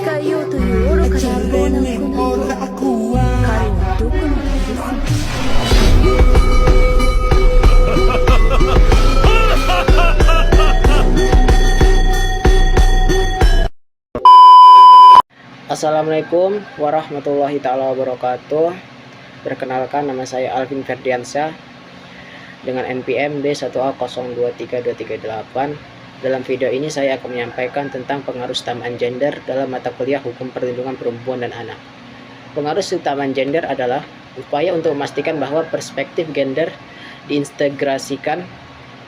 控えようという愚かで無謀な行いを彼はどこまで許すのか。Assalamualaikum warahmatullahi ta'ala wabarakatuh. Perkenalkan, nama saya Alvin Ferdiansyah dengan NPM B1A023238. Dalam video ini saya akan menyampaikan tentang pengaruh kesamaan gender dalam mata kuliah Hukum Perlindungan Perempuan dan Anak. Pengaruh kesamaan gender adalah upaya untuk memastikan bahwa perspektif gender diintegrasikan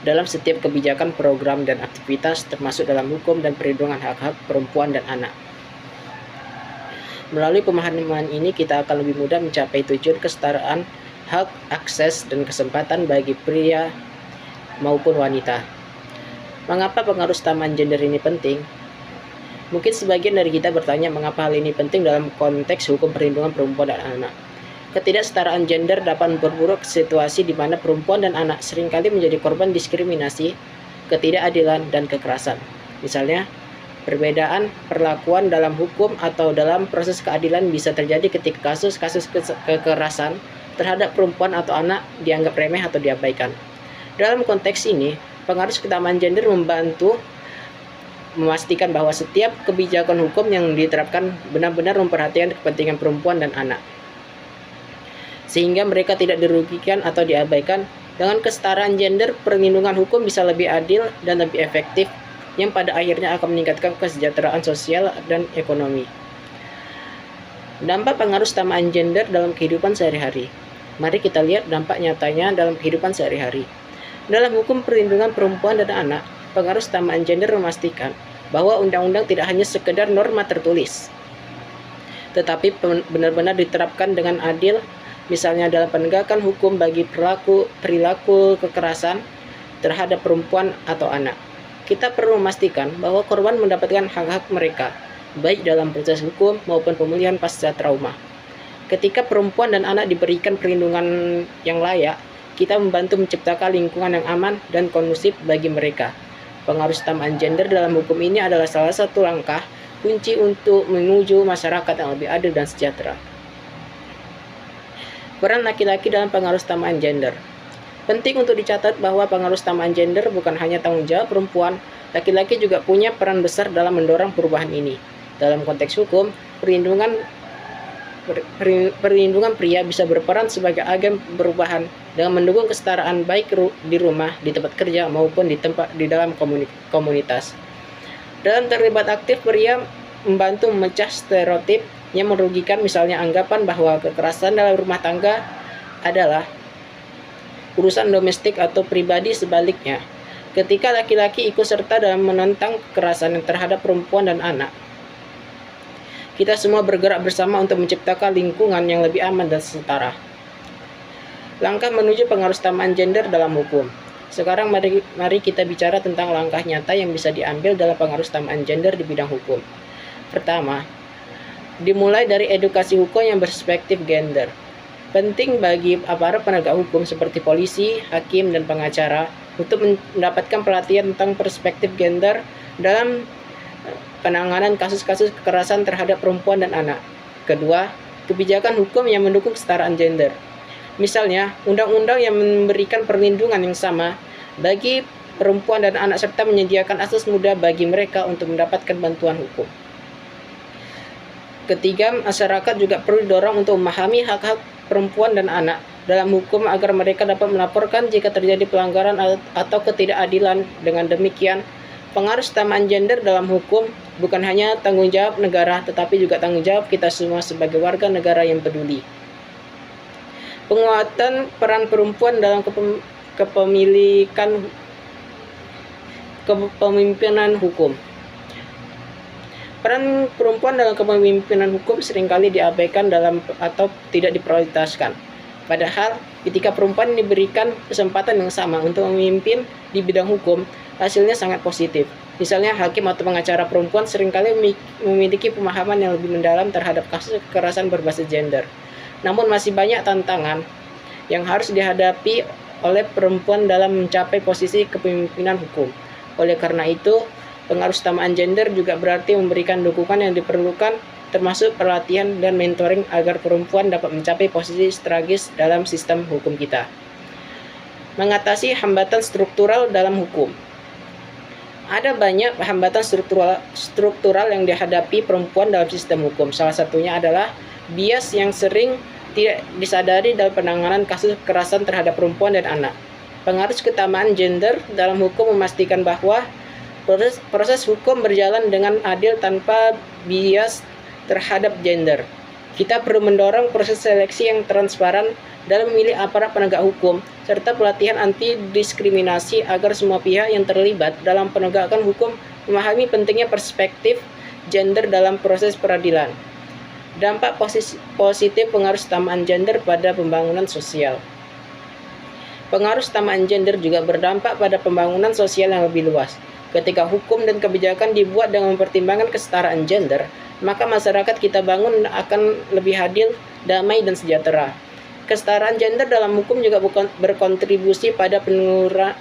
dalam setiap kebijakan, program, dan aktivitas, termasuk dalam hukum dan perlindungan hak-hak perempuan dan anak. Melalui pemahaman ini, kita akan lebih mudah mencapai tujuan kesetaraan hak, akses, dan kesempatan bagi pria maupun wanita. Mengapa pengaruh kesamaan gender ini penting? Mungkin sebagian dari kita bertanya mengapa hal ini penting dalam konteks hukum perlindungan perempuan dan anak. Ketidaksetaraan gender dapat memperburuk situasi di mana perempuan dan anak seringkali menjadi korban diskriminasi, ketidakadilan, dan kekerasan. Misalnya, perbedaan perlakuan dalam hukum atau dalam proses keadilan bisa terjadi ketika kasus-kasus kekerasan terhadap perempuan atau anak dianggap remeh atau diabaikan. Dalam konteks ini, pengaruh kesamaan gender membantu memastikan bahwa setiap kebijakan hukum yang diterapkan benar-benar memperhatikan kepentingan perempuan dan anak, sehingga mereka tidak dirugikan atau diabaikan. Dengan kesetaraan gender, perlindungan hukum bisa lebih adil dan lebih efektif, yang pada akhirnya akan meningkatkan kesejahteraan sosial dan ekonomi. Dampak pengaruh kesamaan gender dalam kehidupan sehari-hari. Mari kita lihat dampak nyatanya dalam kehidupan sehari-hari. Dalam hukum perlindungan perempuan dan anak, pengaruh kesamaan gender memastikan bahwa undang-undang tidak hanya sekedar norma tertulis, tetapi benar-benar diterapkan dengan adil, misalnya dalam penegakan hukum bagi perilaku kekerasan terhadap perempuan atau anak. Kita perlu memastikan bahwa korban mendapatkan hak-hak mereka, baik dalam proses hukum maupun pemulihan pasca trauma. Ketika perempuan dan anak diberikan perlindungan yang layak, kita membantu menciptakan lingkungan yang aman dan kondusif bagi mereka. Pengaruh kesamaan gender dalam hukum ini adalah salah satu langkah kunci untuk menuju masyarakat yang lebih adil dan sejahtera. Peran laki-laki dalam pengaruh kesamaan gender. Penting untuk dicatat bahwa pengaruh kesamaan gender bukan hanya tanggung jawab perempuan, laki-laki juga punya peran besar dalam mendorong perubahan ini. Dalam konteks hukum, perlindungan pria bisa berperan sebagai agen perubahan dengan mendukung kesetaraan baik di rumah, di tempat kerja, maupun di dalam komunitas. Dalam terlibat aktif, pria membantu memecah stereotip yang merugikan, misalnya anggapan bahwa kekerasan dalam rumah tangga adalah urusan domestik atau pribadi. Sebaliknya, ketika laki-laki ikut serta dalam menentang kekerasan terhadap perempuan dan anak, kita semua bergerak bersama untuk menciptakan lingkungan yang lebih aman dan setara. Langkah menuju pengaruh kesamaan gender dalam hukum. Sekarang mari kita bicara tentang langkah nyata yang bisa diambil dalam pengaruh kesamaan gender di bidang hukum. Pertama, dimulai dari edukasi hukum yang berperspektif gender. Penting bagi aparat penegak hukum seperti polisi, hakim, dan pengacara untuk mendapatkan pelatihan tentang perspektif gender dalam penanganan kasus-kasus kekerasan terhadap perempuan dan anak. Kedua, kebijakan hukum yang mendukung kesetaraan gender. Misalnya, undang-undang yang memberikan perlindungan yang sama bagi perempuan dan anak serta menyediakan akses mudah bagi mereka untuk mendapatkan bantuan hukum. Ketiga, masyarakat juga perlu didorong untuk memahami hak-hak perempuan dan anak dalam hukum agar mereka dapat melaporkan jika terjadi pelanggaran atau ketidakadilan. Dengan demikian, pengaruh kesamaan gender dalam hukum bukan hanya tanggung jawab negara, tetapi juga tanggung jawab kita semua sebagai warga negara yang peduli. Penguatan peran perempuan dalam kepemimpinan hukum. Peran perempuan dalam kepemimpinan hukum seringkali diabaikan atau tidak diprioritaskan. Padahal, ketika perempuan diberikan kesempatan yang sama untuk memimpin di bidang hukum, hasilnya sangat positif. Misalnya, hakim atau pengacara perempuan seringkali memiliki pemahaman yang lebih mendalam terhadap kasus kekerasan berbasis gender. Namun masih banyak tantangan yang harus dihadapi oleh perempuan dalam mencapai posisi kepemimpinan hukum. Oleh karena itu, Pengaruh utamaan gender juga berarti memberikan dukungan yang diperlukan, termasuk pelatihan dan mentoring agar perempuan dapat mencapai posisi strategis dalam sistem hukum kita. Mengatasi hambatan struktural dalam hukum. Ada banyak hambatan struktural yang dihadapi perempuan dalam sistem hukum. Salah satunya adalah bias yang sering tidak disadari dalam penanganan kasus kekerasan terhadap perempuan dan anak. Pengaruh keutamaan gender dalam hukum memastikan bahwa proses hukum berjalan dengan adil tanpa bias terhadap gender. Kita perlu mendorong proses seleksi yang transparan dalam memilih aparat penegak hukum, serta pelatihan anti-diskriminasi agar semua pihak yang terlibat dalam penegakan hukum memahami pentingnya perspektif gender dalam proses peradilan. Dampak positif pengaruh keutamaan gender pada pembangunan sosial. Pengaruh keutamaan gender juga berdampak pada pembangunan sosial yang lebih luas. Ketika hukum dan kebijakan dibuat dengan mempertimbangkan kesetaraan gender, maka masyarakat kita bangun akan lebih adil, damai, dan sejahtera. Kesetaraan gender dalam hukum juga berkontribusi pada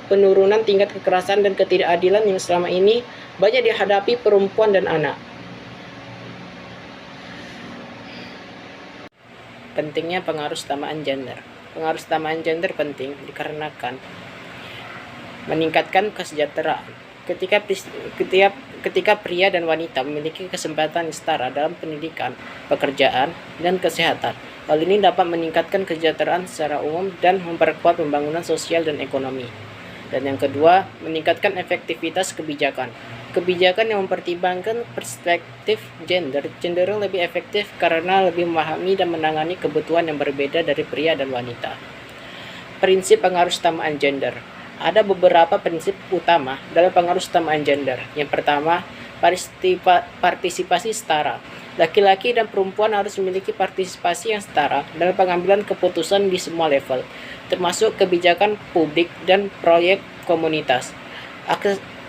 penurunan tingkat kekerasan dan ketidakadilan yang selama ini banyak dihadapi perempuan dan anak. Pentingnya pengaruh kesetaraan gender. Pengaruh kesetaraan gender penting dikarenakan meningkatkan kesejahteraan. Ketika pria dan wanita memiliki kesempatan setara dalam pendidikan, pekerjaan, dan kesehatan, hal ini dapat meningkatkan kesejahteraan secara umum dan memperkuat pembangunan sosial dan ekonomi. Dan yang kedua, meningkatkan efektivitas kebijakan. Kebijakan yang mempertimbangkan perspektif gender cenderung lebih efektif karena lebih memahami dan menangani kebutuhan yang berbeda dari pria dan wanita. Prinsip pengaruh kesetaraan gender. Ada beberapa prinsip utama dalam pengaruh kesetaraan gender. Yang pertama, partisipasi setara. Laki-laki dan perempuan harus memiliki partisipasi yang setara dalam pengambilan keputusan di semua level, termasuk kebijakan publik dan proyek komunitas.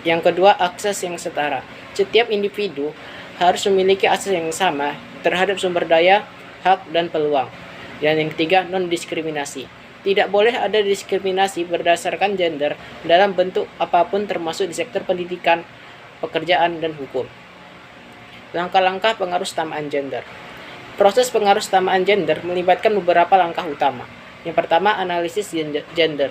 Yang kedua, akses yang setara. Setiap individu harus memiliki akses yang sama terhadap sumber daya, hak, dan peluang. Dan yang ketiga, non-diskriminasi. Tidak boleh ada diskriminasi berdasarkan gender dalam bentuk apapun termasuk di sektor pendidikan, pekerjaan, dan hukum. Langkah-langkah pengaruh kesetaraan gender. Proses pengaruh kesetaraan gender melibatkan beberapa langkah utama. Yang pertama, analisis gender.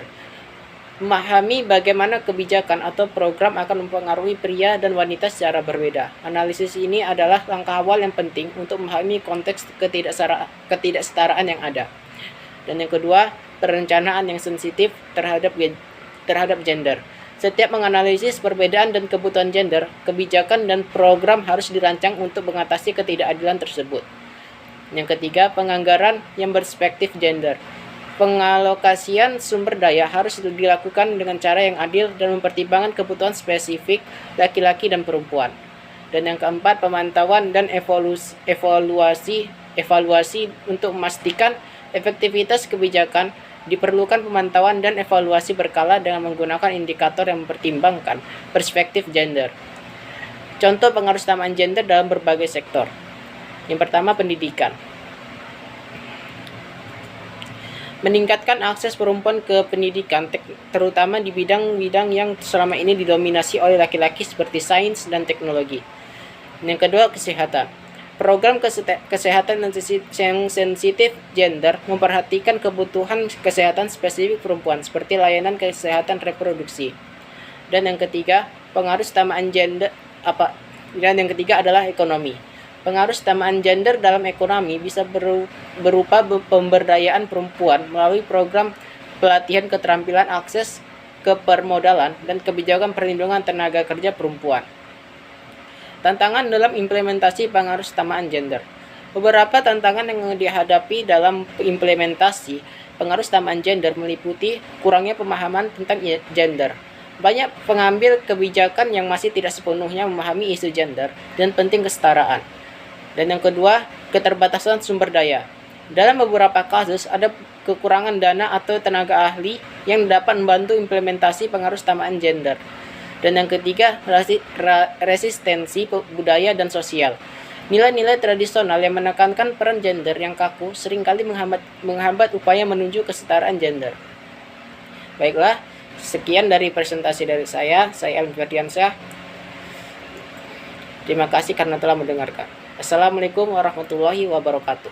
Memahami bagaimana kebijakan atau program akan mempengaruhi pria dan wanita secara berbeda. Analisis ini adalah langkah awal yang penting untuk memahami konteks ketidaksetaraan yang ada. Dan yang kedua, perencanaan yang sensitif terhadap gender. Setiap menganalisis perbedaan dan kebutuhan gender, kebijakan dan program harus dirancang untuk mengatasi ketidakadilan tersebut. Yang ketiga, penganggaran yang berperspektif gender. Pengalokasian sumber daya harus dilakukan dengan cara yang adil dan mempertimbangkan kebutuhan spesifik laki-laki dan perempuan. Dan yang keempat, pemantauan dan evaluasi untuk memastikan efektivitas kebijakan. Diperlukan pemantauan dan evaluasi berkala dengan menggunakan indikator yang mempertimbangkan perspektif gender. Contoh pengaruh kesetaraan gender dalam berbagai sektor. Yang pertama, pendidikan. Meningkatkan akses perempuan ke pendidikan, terutama di bidang-bidang yang selama ini didominasi oleh laki-laki seperti sains dan teknologi. Yang kedua, kesehatan. Program kesehatan yang sensitif gender memperhatikan kebutuhan kesehatan spesifik perempuan seperti layanan kesehatan reproduksi. Dan yang ketiga, pengaruh kesetaraan gender Dan yang ketiga adalah ekonomi. Pengaruh kesetaraan gender dalam ekonomi bisa berupa pemberdayaan perempuan melalui program pelatihan keterampilan, akses ke permodalan, dan kebijakan perlindungan tenaga kerja perempuan. Tantangan dalam implementasi pengaruh kesetaraan gender. Beberapa tantangan yang dihadapi dalam implementasi pengaruh kesetaraan gender meliputi kurangnya pemahaman tentang gender. Banyak pengambil kebijakan yang masih tidak sepenuhnya memahami isu gender dan penting kesetaraan. Dan yang kedua, keterbatasan sumber daya. Dalam beberapa kasus ada kekurangan dana atau tenaga ahli yang dapat membantu implementasi pengaruh kesetaraan gender. Dan yang ketiga, resistensi budaya dan sosial. Nilai-nilai tradisional yang menekankan peran gender yang kaku seringkali menghambat upaya menuju kesetaraan gender. Baiklah, sekian dari presentasi dari saya Elmi Ferdiansyah. Terima kasih karena telah mendengarkan. Assalamualaikum warahmatullahi wabarakatuh.